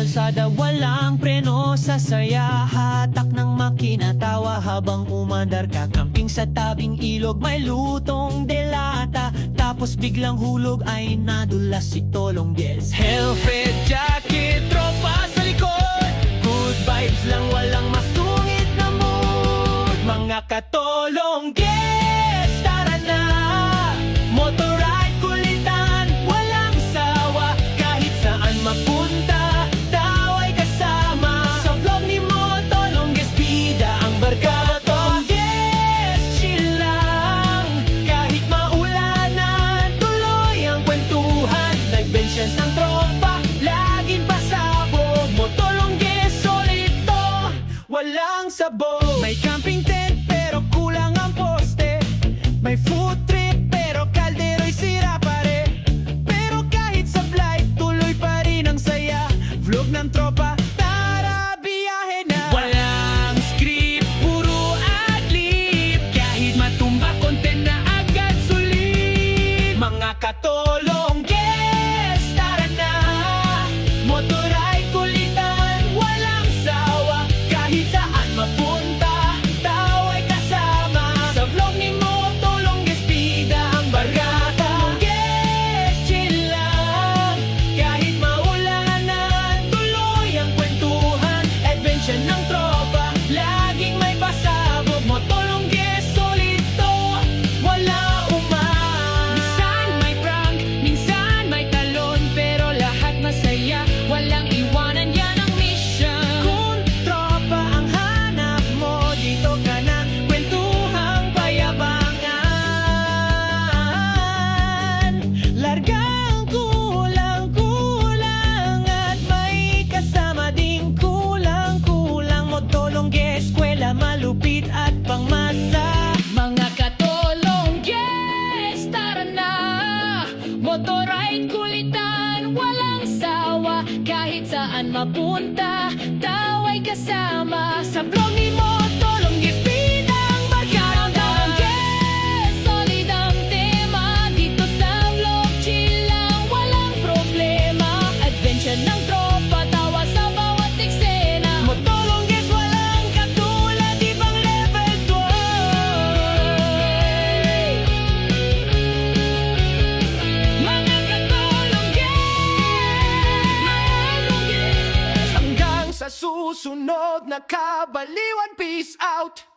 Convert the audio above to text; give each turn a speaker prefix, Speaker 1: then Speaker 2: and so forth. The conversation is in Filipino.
Speaker 1: kalsada, walang preno sa saya. Hatak ng makina, tawa habang umandar ka. Camping sa tabing ilog, may lutong delata. Tapos biglang hulog ay nadulas si Tolong Des. Helmet, jacket, tropa sa likod. Good vibes lang, walang masungit na mood. Mga katolong Des, tara na. Motorride, kulitan, walang sawa. Kahit saan mapunta, tayo ay kasama. Sa vlog ni Tolong Des, bida ang barkada. Tolong Des, chill lang. Kahit maulanan, tuloy ang kwentuhan. Nag-benches ng tropa, laging pasabog. Tolong Des, solito, walang sabog. May camping tent, pero kulang ang poste. May food trip, pero kaldero'y sira pare. Pero kahit sa flight, tuloy pa rin ang saya. Vlog ng tropa, tara biyahe na. Walang script, puro adlib. Kahit matumba, content na agad sulit. Mga katolong Des, tara na. Motorride, kulitan, walang sawa. Kahit saan mapunta, tayo ay kasama. Sa vlog ni Tolong Des, bida ang barkada. Tolong Des, chill lang. Kahit maulanan, tuloy ang kwentuhan. Adventure ng tropa, laging may pasabog. Tolong Des, solito, wala uman. Minsan may prank, minsan may talon, pero lahat masaya, walang iwanan, yan ang mission. Kung tropa ang hanap mo, dito ka na. Kwentuhang payabangan. Largang kulang-kulang at may kasama ding kulang-kulang. Tolong Des, eskwela malupit at pangmasa. Mga katolong Des, tara na. Motorride, kulitan, walang sawa. Kahit saan mapunta, tayo ay kasama. Sa vlog ni Tolong Des, bida ang barkada. Tolong Des, solid ang tema. Dito sa vlog, chill lang, walang problema. Adventure ng tropa, tawa sa bawat eksena. Tolong Des, walang katulad, ibang level to. Mga katolong Des, hanggang sa susunod na kabaliwan, peace out.